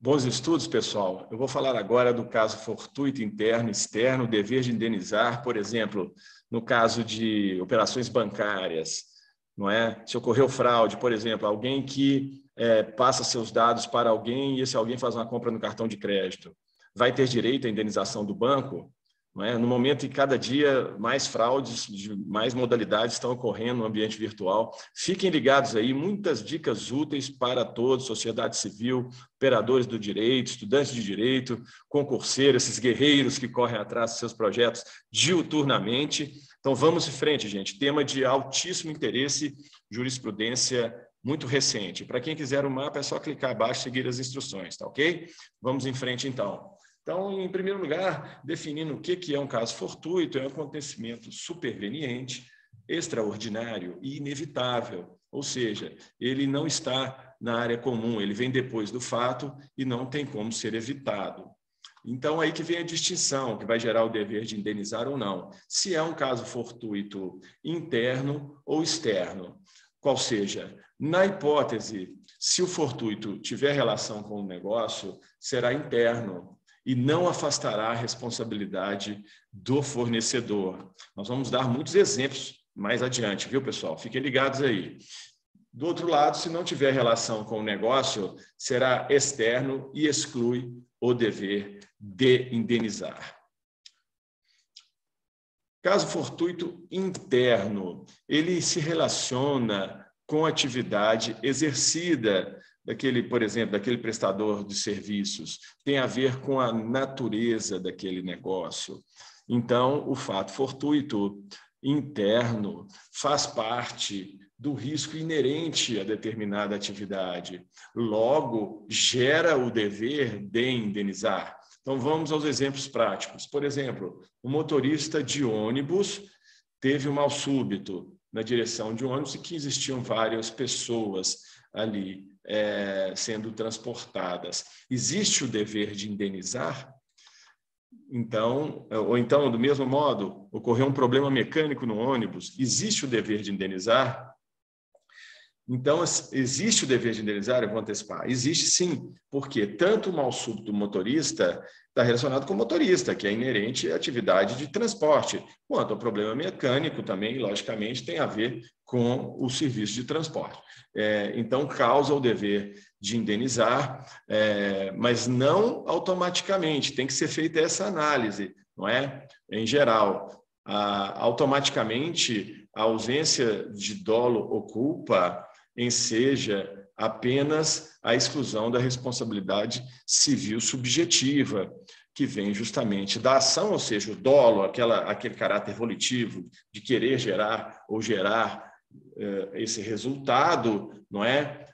Bons estudos, pessoal. Eu vou falar agora do caso fortuito interno e externo, dever de indenizar, por exemplo, no caso de operações bancárias, não é? Se ocorreu fraude, por exemplo, alguém que passa seus dados para alguém e esse alguém faz uma compra no cartão de crédito, vai ter direito à indenização do banco? Não é? No momento em que cada dia mais fraudes, de mais modalidades estão ocorrendo no ambiente virtual. Fiquem ligados aí, muitas dicas úteis para todos, sociedade civil, operadores do direito, estudantes de direito, concurseiros, esses guerreiros que correm atrás dos seus projetos diuturnamente. Então vamos em frente, gente. Tema de altíssimo interesse, jurisprudência muito recente. Para quem quiser o mapa, é só clicar abaixo e seguir as instruções, tá ok? Vamos em frente, então. Então, em primeiro lugar, definindo o que é um caso fortuito, é um acontecimento superveniente, extraordinário e inevitável, ou seja, ele não está na área comum, ele vem depois do fato e não tem como ser evitado. Então, aí que vem a distinção, que vai gerar o dever de indenizar ou não. Se é um caso fortuito interno ou externo, qual seja, na hipótese, se o fortuito tiver relação com o negócio, será interno e não afastará a responsabilidade do fornecedor. Nós vamos dar muitos exemplos mais adiante, viu, pessoal? Fiquem ligados aí. Do outro lado, se não tiver relação com o negócio, será externo e exclui o dever de indenizar. Caso fortuito interno, ele se relaciona com a atividade exercida daquele, por exemplo, daquele prestador de serviços, tem a ver com a natureza daquele negócio. Então, o fato fortuito interno faz parte do risco inerente a determinada atividade. Logo, gera o dever de indenizar. Então, vamos aos exemplos práticos. Por exemplo, um motorista de ônibus teve um mal súbito na direção de ônibus e que existiam várias pessoas ali sendo transportadas. Existe o dever de indenizar? Então, ou então, do mesmo modo, ocorreu um problema mecânico no ônibus, existe o dever de indenizar? Então, existe o dever de indenizar? Eu vou antecipar. Existe sim, porque tanto o mal súbito do motorista está relacionado com o motorista, que é inerente à atividade de transporte, quanto ao problema mecânico também, logicamente, tem a ver com o serviço de transporte. Então, causa o dever de indenizar, mas não automaticamente, tem que ser feita essa análise, não é? Em geral, automaticamente, a ausência de dolo ou culpa enseja apenas a exclusão da responsabilidade civil subjetiva, que vem justamente da ação, ou seja, o dolo, aquele caráter volitivo de querer gerar ou gerar esse resultado, não é?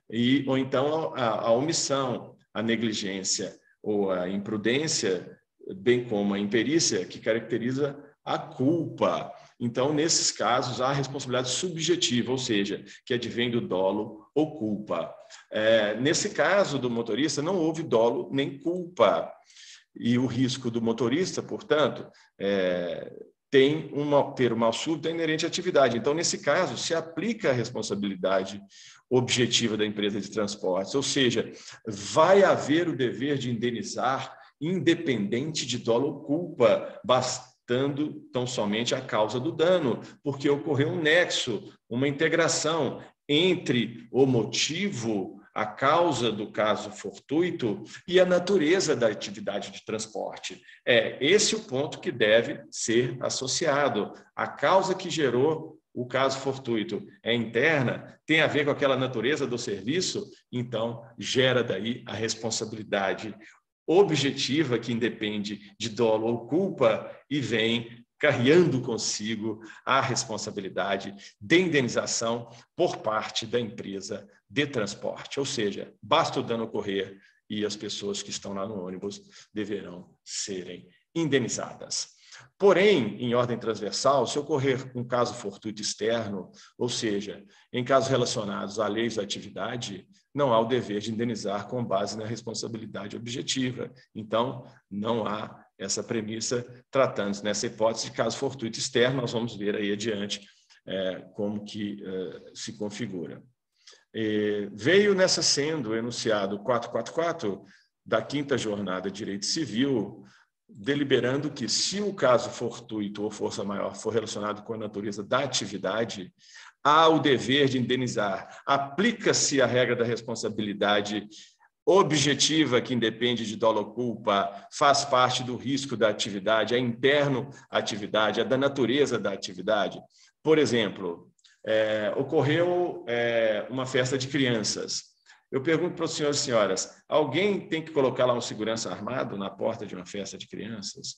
Ou então a omissão, a negligência ou a imprudência, bem como a imperícia, que caracteriza a culpa. Então, nesses casos, há responsabilidade subjetiva, ou seja, que advém do dolo ou culpa. Nesse caso do motorista, não houve dolo nem culpa. E o risco do motorista, portanto, ter um mal súbito é inerente à atividade. Então, nesse caso, se aplica a responsabilidade objetiva da empresa de transportes, ou seja, vai haver o dever de indenizar independente de dolo ou culpa, bastando tão somente a causa do dano, porque ocorreu um nexo, uma integração entre o motivo, a causa do caso fortuito e a natureza da atividade de transporte. Esse o ponto que deve ser associado. A causa que gerou o caso fortuito é interna, tem a ver com aquela natureza do serviço, então gera daí a responsabilidade objetiva que independe de dolo ou culpa e vem carregando consigo a responsabilidade de indenização por parte da empresa de transporte. Ou seja, basta o dano ocorrer e as pessoas que estão lá no ônibus deverão serem indenizadas. Porém, em ordem transversal, se ocorrer um caso fortuito externo, ou seja, em casos relacionados a leis da atividade, não há o dever de indenizar com base na responsabilidade objetiva. Então, não há essa premissa tratando-se nessa hipótese de caso fortuito externo. Nós vamos ver aí adiante como que se configura. Veio nessa sendo enunciado 444 da 5ª jornada de Direito Civil, deliberando que, se o caso fortuito ou força maior for relacionado com a natureza da atividade, há o dever de indenizar. Aplica-se a regra da responsabilidade objetiva, que independe de dolo ou culpa, faz parte do risco da atividade, é interno à atividade, é da natureza da atividade. Por exemplo, ocorreu uma festa de crianças. Eu pergunto para os senhores e senhoras, alguém tem que colocar lá um segurança armado na porta de uma festa de crianças?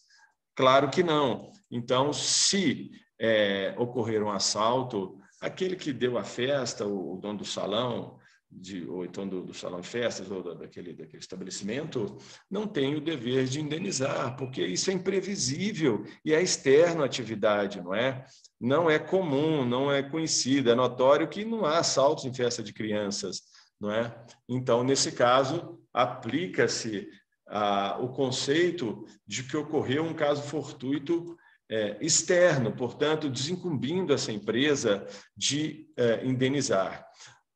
Claro que não. Então, se ocorrer um assalto, aquele que deu a festa, o dono do salão, ou então do salão de festas, ou daquele estabelecimento, não tem o dever de indenizar, porque isso é imprevisível e é externo à atividade, não é? Não é comum, não é conhecido, é notório que não há assaltos em festa de crianças, não é? Então, nesse caso, aplica-se o conceito de que ocorreu um caso fortuito externo, portanto, desincumbindo essa empresa de indenizar.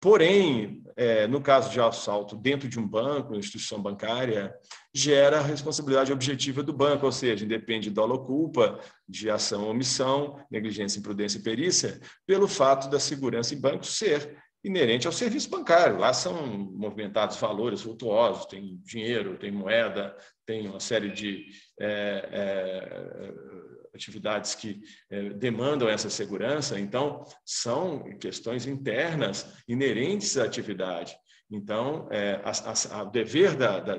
Porém, no caso de assalto dentro de um banco, uma instituição bancária, gera a responsabilidade objetiva do banco, ou seja, independe de dolo ou culpa, de ação ou omissão, negligência, imprudência e perícia, pelo fato da segurança em banco ser inerente ao serviço bancário. Lá são movimentados valores vultuosos, tem dinheiro, tem moeda, tem uma série de atividades que demandam essa segurança. Então, são questões internas inerentes à atividade. Então, o dever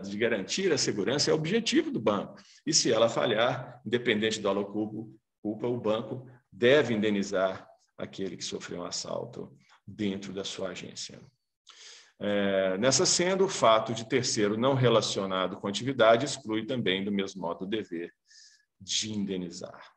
de garantir a segurança é o objetivo do banco. E se ela falhar, independente do dolo ou culpa, o banco deve indenizar aquele que sofreu um assalto dentro da sua agência. Nessa senda, o fato de terceiro não relacionado com a atividade exclui também, do mesmo modo, o dever de indenizar.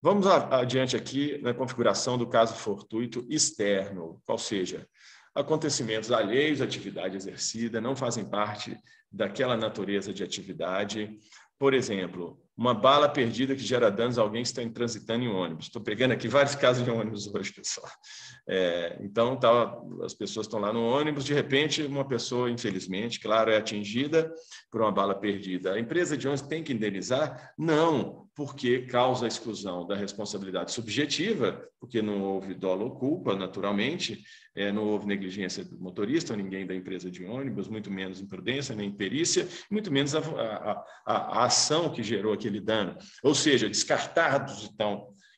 Vamos adiante aqui na configuração do caso fortuito externo, qual seja, acontecimentos alheios à atividade exercida, não fazem parte daquela natureza de atividade. Por exemplo, uma bala perdida que gera danos a alguém que está transitando em um ônibus. Estou pegando aqui vários casos de ônibus hoje, pessoal. Então, as pessoas estão lá no ônibus, de repente, uma pessoa, infelizmente, claro, é atingida por uma bala perdida. A empresa de ônibus tem que indenizar? Não, porque causa a exclusão da responsabilidade subjetiva, porque não houve dolo ou culpa, naturalmente, não houve negligência do motorista, ninguém da empresa de ônibus, muito menos imprudência, nem perícia, muito menos a ação que gerou aquele dano. Ou seja, descartados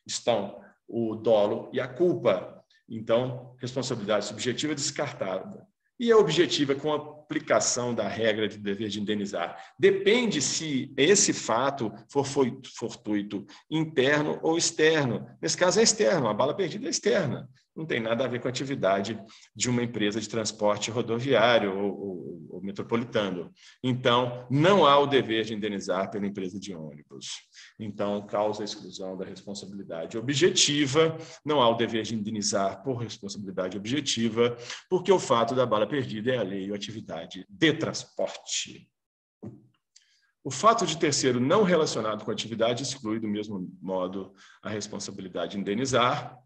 estão o dolo e a culpa. Então, responsabilidade subjetiva descartada. E a objetiva com a aplicação da regra de dever de indenizar. Depende se esse fato for fortuito interno ou externo. Nesse caso é externo, a bala perdida é externa. Não tem nada a ver com a atividade de uma empresa de transporte rodoviário ou metropolitano. Então, não há o dever de indenizar pela empresa de ônibus. Então, causa a exclusão da responsabilidade objetiva, não há o dever de indenizar por responsabilidade objetiva, porque o fato da bala perdida é alheio à atividade de transporte. O fato de terceiro não relacionado com a atividade exclui, do mesmo modo, a responsabilidade de indenizar.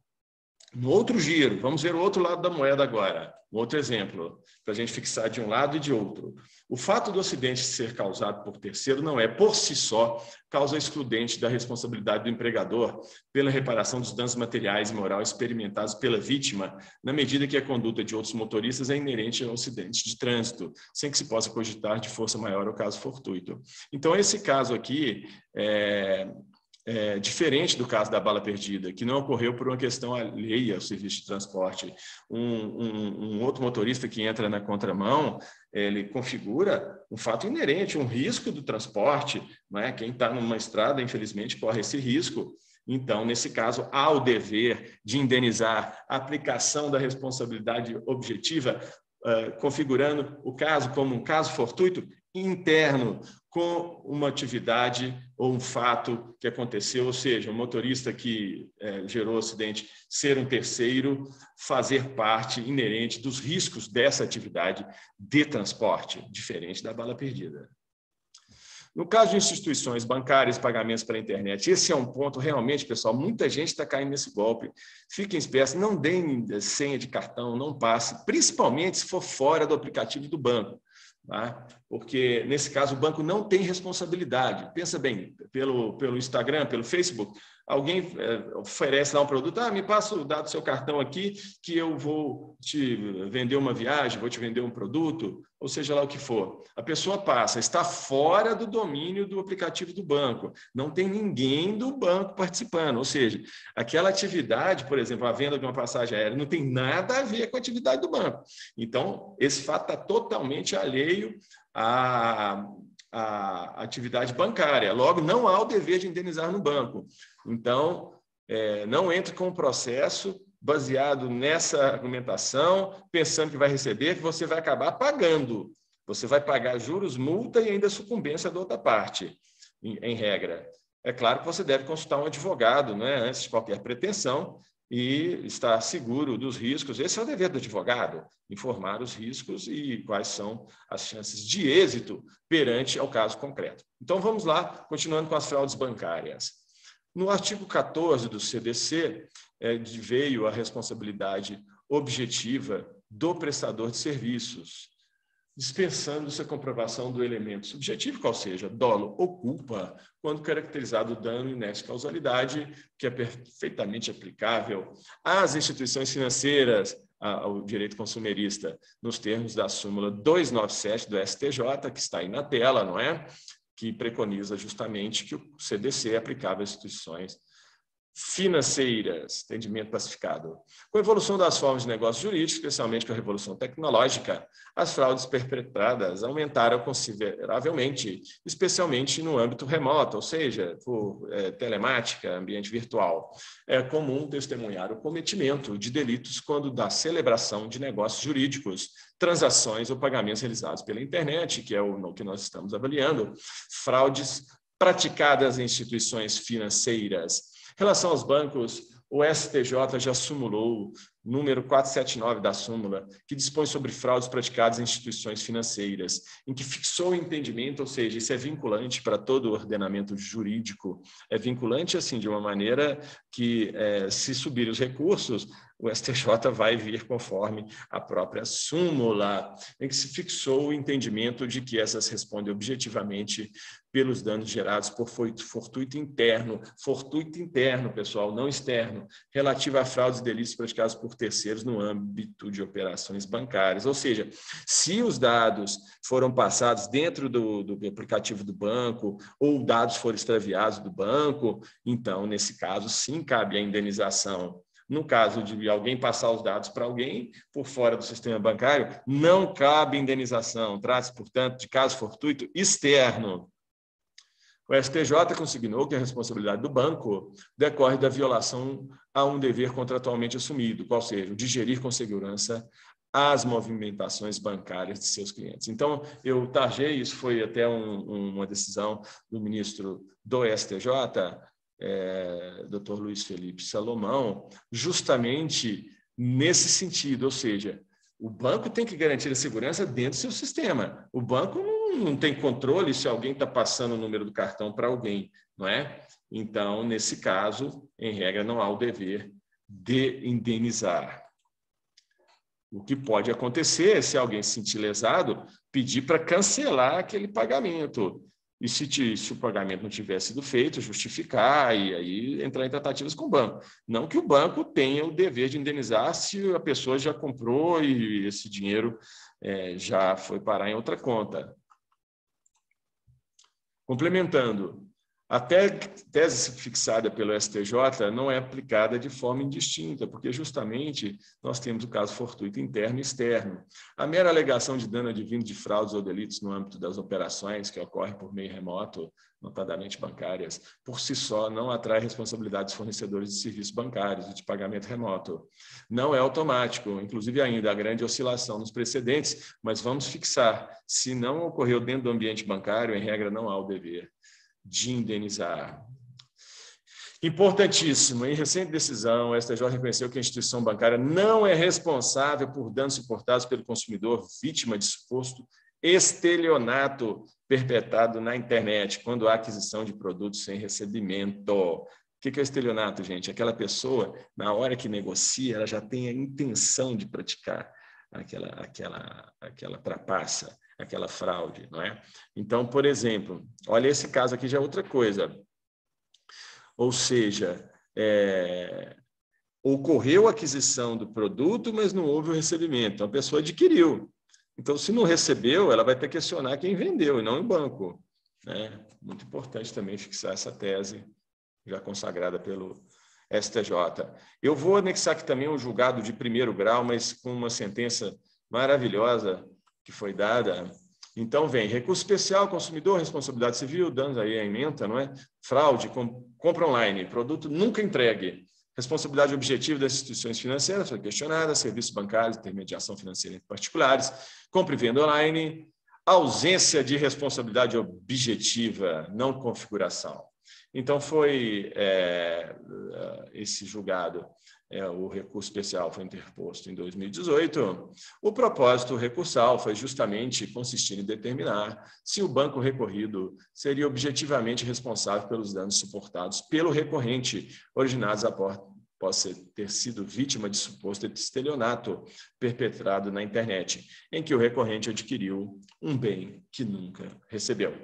No outro giro, vamos ver o outro lado da moeda agora, um outro exemplo, para a gente fixar de um lado e de outro. O fato do acidente ser causado por terceiro não é, por si só, causa excludente da responsabilidade do empregador pela reparação dos danos materiais e morais experimentados pela vítima, na medida que a conduta de outros motoristas é inerente ao acidente de trânsito, sem que se possa cogitar de força maior ao caso fortuito. Então, esse caso aqui diferente do caso da bala perdida, que não ocorreu por uma questão alheia ao serviço de transporte. Um outro motorista que entra na contramão, ele configura um fato inerente, um risco do transporte, não é? Quem está numa estrada, infelizmente, corre esse risco. Então, nesse caso, há o dever de indenizar a aplicação da responsabilidade objetiva, configurando o caso como um caso fortuito interno, com uma atividade ou um fato que aconteceu, ou seja, um motorista que gerou o acidente ser um terceiro, fazer parte inerente dos riscos dessa atividade de transporte, diferente da bala perdida. No caso de instituições bancárias, pagamentos pela internet, esse é um ponto realmente, pessoal, muita gente está caindo nesse golpe. Fiquem espertos, não deem senha de cartão, não passe, principalmente se for fora do aplicativo do banco. tá? Porque, nesse caso, o banco não tem responsabilidade. Pensa bem, pelo Instagram, pelo Facebook, alguém oferece lá um produto, me passa o dado do seu cartão aqui, que eu vou te vender uma viagem, vou te vender um produto, ou seja lá o que for. A pessoa passa, está fora do domínio do aplicativo do banco, não tem ninguém do banco participando, ou seja, aquela atividade, por exemplo, a venda de uma passagem aérea, não tem nada a ver com a atividade do banco. Então, esse fato está totalmente alheio à atividade bancária. Logo, não há o dever de indenizar no banco. Então, não entre com um processo baseado nessa argumentação, pensando que vai receber, que você vai acabar pagando. Você vai pagar juros, multa e ainda sucumbência da outra parte, em regra. É claro que você deve consultar um advogado, né, antes de qualquer pretensão, e estar seguro dos riscos. Esse é o dever do advogado, informar os riscos e quais são as chances de êxito perante ao caso concreto. Então, vamos lá, continuando com as fraudes bancárias. No artigo 14 do CDC, veio a responsabilidade objetiva do prestador de serviços, dispensando-se a comprovação do elemento subjetivo, qual seja dolo ou culpa, quando caracterizado o dano e nexo causalidade, que é perfeitamente aplicável às instituições financeiras, ao direito consumerista, nos termos da súmula 297 do STJ, que está aí na tela, não é? Que preconiza justamente que o CDC é aplicável às instituições financeiras, entendimento pacificado. Com a evolução das formas de negócio jurídico, especialmente com a revolução tecnológica, as fraudes perpetradas aumentaram consideravelmente, especialmente no âmbito remoto, ou seja, por telemática, ambiente virtual. É comum testemunhar o cometimento de delitos quando da celebração de negócios jurídicos, transações ou pagamentos realizados pela internet, que é o que nós estamos avaliando, fraudes praticadas em instituições financeiras. Em relação aos bancos, o STJ já sumulou número 479 da súmula, que dispõe sobre fraudes praticadas em instituições financeiras, em que fixou o entendimento, ou seja, isso é vinculante para todo o ordenamento jurídico, é vinculante assim de uma maneira que, se subir os recursos, o STJ vai vir conforme a própria súmula, em que se fixou o entendimento de que essas respondem objetivamente pelos danos gerados por fortuito interno, pessoal, não externo, relativo a fraudes e delitos praticados por terceiros no âmbito de operações bancárias. Ou seja, se os dados foram passados dentro do aplicativo do banco ou dados foram extraviados do banco, então, nesse caso, sim, cabe a indenização. No caso de alguém passar os dados para alguém por fora do sistema bancário, não cabe indenização. Trata-se, portanto, de caso fortuito externo. O STJ consignou que a responsabilidade do banco decorre da violação a um dever contratualmente assumido, qual seja, o de gerir com segurança as movimentações bancárias de seus clientes. Então, eu tarjei, isso foi até uma decisão do ministro do STJ, Dr. Luiz Felipe Salomão, justamente nesse sentido, ou seja, o banco tem que garantir a segurança dentro do seu sistema. O banco não tem controle se alguém está passando o número do cartão para alguém, não é? Então, nesse caso, em regra, não há o dever de indenizar. O que pode acontecer, se alguém se sentir lesado, pedir para cancelar aquele pagamento. E se o pagamento não tiver sido feito, justificar e aí entrar em tratativas com o banco. Não que o banco tenha o dever de indenizar se a pessoa já comprou e esse dinheiro já foi parar em outra conta. Complementando, a tese fixada pelo STJ não é aplicada de forma indistinta, porque justamente nós temos o caso fortuito interno e externo. A mera alegação de dano advindo de fraudes ou delitos no âmbito das operações que ocorrem por meio remoto, notadamente bancárias, por si só não atrai responsabilidade dos fornecedores de serviços bancários e de pagamento remoto. Não é automático, inclusive ainda há grande oscilação nos precedentes, mas vamos fixar, se não ocorreu dentro do ambiente bancário, em regra não há o dever de indenizar. Importantíssimo, em recente decisão, o STJ reconheceu que a instituição bancária não é responsável por danos suportados pelo consumidor vítima de suposto estelionato perpetrado na internet, quando há aquisição de produtos sem recebimento. O que é o estelionato, gente? Aquela pessoa, na hora que negocia, ela já tem a intenção de praticar aquela trapaça, aquela fraude, não é? Então, por exemplo, olha esse caso aqui já é outra coisa. Ou seja, ocorreu a aquisição do produto, mas não houve o recebimento. Então, a pessoa adquiriu. Então, se não recebeu, ela vai ter que questionar quem vendeu e não o banco, né? Muito importante também fixar essa tese já consagrada pelo STJ. Eu vou anexar aqui também um julgado de primeiro grau, mas com uma sentença maravilhosa que foi dada. Então, vem recurso especial, consumidor, responsabilidade civil, danos aí a ementa, não é? Fraude, compra online, produto nunca entregue. Responsabilidade objetiva das instituições financeiras foi questionada, serviços bancários, intermediação financeira entre particulares, compra e venda online, ausência de responsabilidade objetiva, não configuração. Então, foi esse julgado, o recurso especial foi interposto em 2018. O propósito recursal foi justamente consistir em determinar se o banco recorrido seria objetivamente responsável pelos danos suportados pelo recorrente, originados após ter sido vítima de suposto estelionato perpetrado na internet, em que o recorrente adquiriu um bem que nunca recebeu.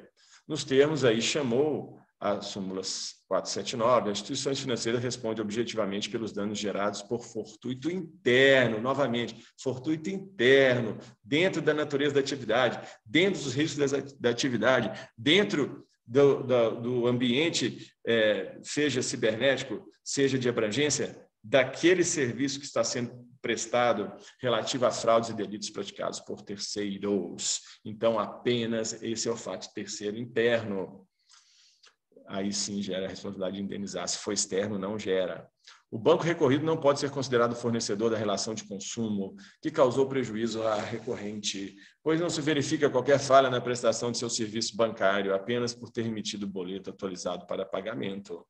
Nos termos aí, chamou a súmula 479, as instituições financeiras respondem objetivamente pelos danos gerados por fortuito interno, novamente, fortuito interno, dentro da natureza da atividade, dentro dos riscos da atividade, dentro do ambiente, seja cibernético, seja de abrangência, daquele serviço que está sendo prestado relativo a fraudes e delitos praticados por terceiros. Então, apenas esse é o fato terceiro interno. Aí sim gera a responsabilidade de indenizar. Se for externo, não gera. O banco recorrido não pode ser considerado fornecedor da relação de consumo que causou prejuízo à recorrente, pois não se verifica qualquer falha na prestação de seu serviço bancário apenas por ter emitido o boleto atualizado para pagamento.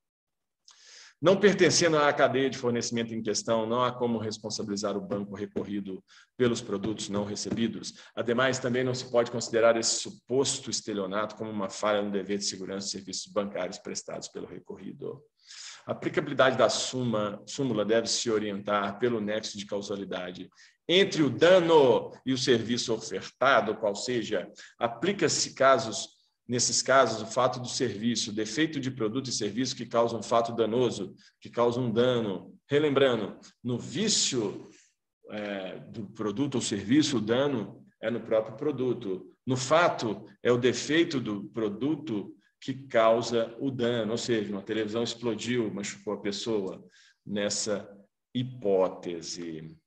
Não pertencendo à cadeia de fornecimento em questão, não há como responsabilizar o banco recorrido pelos produtos não recebidos. Ademais, também não se pode considerar esse suposto estelionato como uma falha no dever de segurança de serviços bancários prestados pelo recorrido. A aplicabilidade da súmula deve se orientar pelo nexo de causalidade entre o dano e o serviço ofertado, qual seja, aplica-se nesses casos, o fato do serviço, defeito de produto e serviço que causa um fato danoso, que causa um dano. Relembrando, no vício do produto ou serviço, o dano é no próprio produto. No fato, é o defeito do produto que causa o dano, ou seja, uma televisão explodiu, machucou a pessoa, nessa hipótese.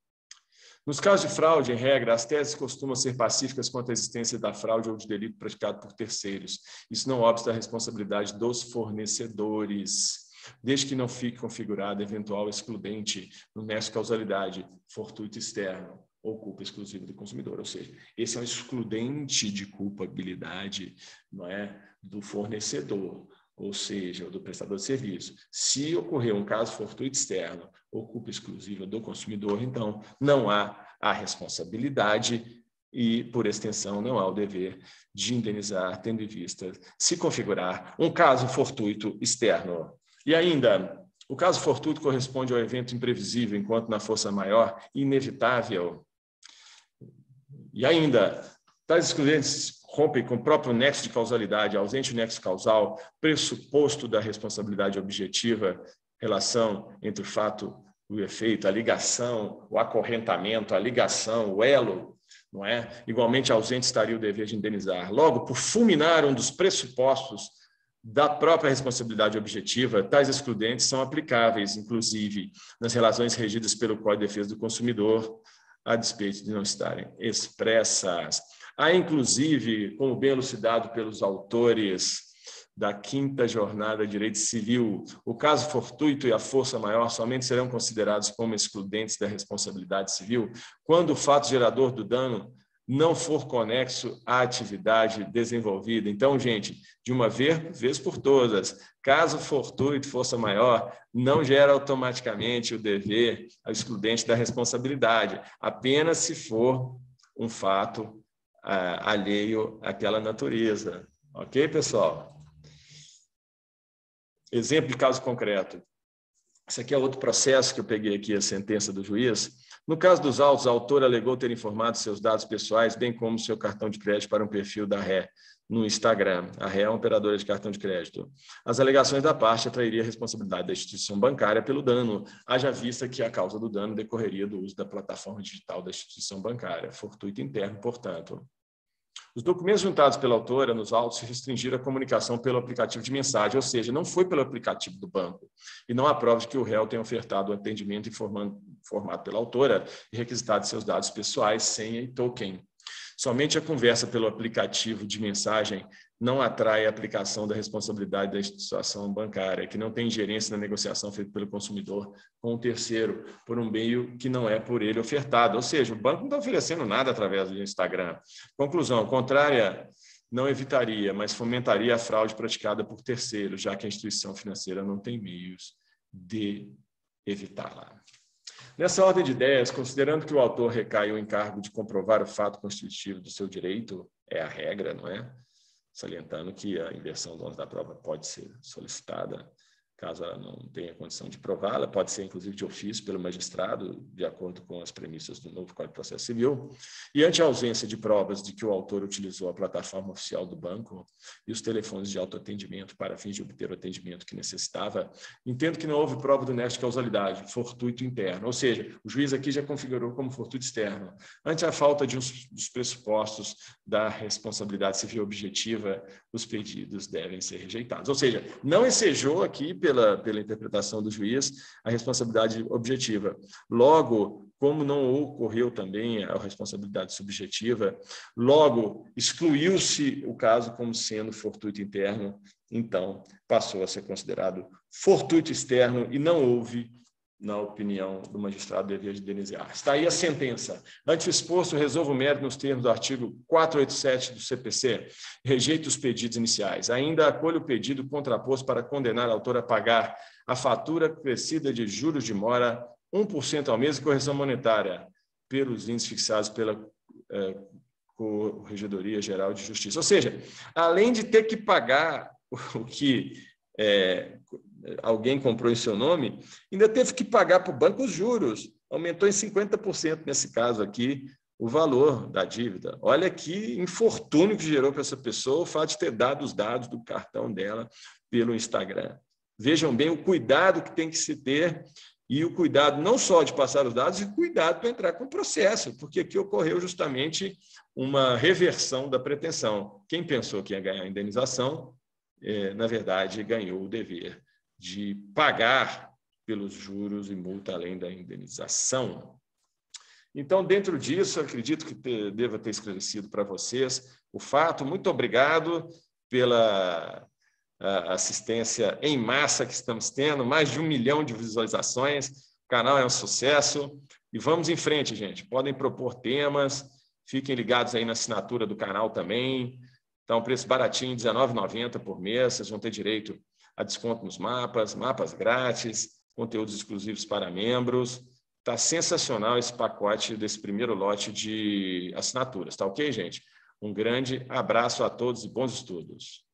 Nos casos de fraude, em regra, as teses costumam ser pacíficas quanto à existência da fraude ou de delito praticado por terceiros. Isso não obsta a responsabilidade dos fornecedores, desde que não fique configurado eventual excludente no nexo de causalidade, fortuito externo ou culpa exclusiva do consumidor. Ou seja, esse é um excludente de culpabilidade, não é, do fornecedor, ou seja, do prestador de serviço. Se ocorrer um caso fortuito externo ou culpa exclusiva do consumidor, então não há a responsabilidade e, por extensão, não há o dever de indenizar, tendo em vista se configurar um caso fortuito externo. E ainda, o caso fortuito corresponde ao evento imprevisível, enquanto na força maior, inevitável. E ainda, tais excludentes rompem com o próprio nexo de causalidade, ausente o nexo causal, pressuposto da responsabilidade objetiva, relação entre o fato e o efeito, a ligação, o acorrentamento, a ligação, o elo, não é? Igualmente ausente estaria o dever de indenizar. Logo, por fulminar um dos pressupostos da própria responsabilidade objetiva, tais excludentes são aplicáveis, inclusive, nas relações regidas pelo Código de Defesa do Consumidor, a despeito de não estarem expressas. Há, inclusive, como bem elucidado pelos autores da quinta jornada de direito civil, o caso fortuito e a força maior somente serão considerados como excludentes da responsabilidade civil quando o fato gerador do dano não for conexo à atividade desenvolvida. Então, gente, de uma vez por todas, caso fortuito, força maior, não gera automaticamente o dever ao excludente da responsabilidade, apenas se for um fato alheio àquela natureza. Ok, pessoal? Exemplo de caso concreto. Esse aqui é outro processo que eu peguei aqui, a sentença do juiz. No caso dos autos, a autora alegou ter informado seus dados pessoais, bem como seu cartão de crédito para um perfil da Ré no Instagram. A Ré é uma operadora de cartão de crédito. As alegações da parte atrairiam a responsabilidade da instituição bancária pelo dano, haja vista que a causa do dano decorreria do uso da plataforma digital da instituição bancária, fortuito interno, portanto. Os documentos juntados pela autora nos autos se restringiram à comunicação pelo aplicativo de mensagem, ou seja, não foi pelo aplicativo do banco. E não há prova de que o réu tenha ofertado o atendimento informado pela autora e requisitado seus dados pessoais, senha e token. Somente a conversa pelo aplicativo de mensagem não atrai a aplicação da responsabilidade da instituição bancária, que não tem ingerência na negociação feita pelo consumidor com o terceiro, por um meio que não é por ele ofertado. Ou seja, o banco não está oferecendo nada através do Instagram. Conclusão, contrária, não evitaria, mas fomentaria a fraude praticada por terceiros, já que a instituição financeira não tem meios de evitá-la. Nessa ordem de ideias, considerando que o autor recai o encargo de comprovar o fato constitutivo do seu direito, é a regra, não é? Salientando que a inversão do ônus da prova pode ser solicitada, caso ela não tenha condição de prová-la, pode ser, inclusive, de ofício pelo magistrado, de acordo com as premissas do novo Código de Processo Civil, e ante a ausência de provas de que o autor utilizou a plataforma oficial do banco e os telefones de autoatendimento para fins de obter o atendimento que necessitava, entendo que não houve prova do nexo de causalidade, fortuito interno, ou seja, o juiz aqui já configurou como fortuito externo. Ante a falta dos pressupostos da responsabilidade civil objetiva, os pedidos devem ser rejeitados. Ou seja, não ensejou aqui pela interpretação do juiz, a responsabilidade objetiva. Logo, como não ocorreu também a responsabilidade subjetiva, logo excluiu-se o caso como sendo fortuito interno, então passou a ser considerado fortuito externo e não houve, na opinião do magistrado, dever de indenizar. Está aí a sentença. Ante o exposto, resolvo o mérito nos termos do artigo 487 do CPC, rejeito os pedidos iniciais. Ainda acolho o pedido contraposto para condenar a autora a pagar a fatura crescida de juros de mora, 1% ao mês e correção monetária, pelos índices fixados pela Corregedoria Geral de Justiça. Ou seja, além de ter que pagar o que alguém comprou em seu nome, ainda teve que pagar para o banco os juros. Aumentou em 50% nesse caso aqui o valor da dívida. Olha que infortúnio que gerou para essa pessoa o fato de ter dado os dados do cartão dela pelo Instagram. Vejam bem o cuidado que tem que se ter e o cuidado não só de passar os dados, e cuidado para entrar com o processo, porque aqui ocorreu justamente uma reversão da pretensão. Quem pensou que ia ganhar a indenização, na verdade, ganhou o dever de pagar pelos juros e multa além da indenização. Então, dentro disso, acredito que deva ter esclarecido para vocês o fato. Muito obrigado pela assistência em massa que estamos tendo, mais de 1 milhão de visualizações, o canal é um sucesso. E vamos em frente, gente. Podem propor temas, fiquem ligados aí na assinatura do canal também. Então, preço baratinho, R$19,90 por mês, vocês vão ter direito a desconto nos mapas grátis, conteúdos exclusivos para membros. Está sensacional esse pacote desse primeiro lote de assinaturas, tá ok, gente? Um grande abraço a todos e bons estudos.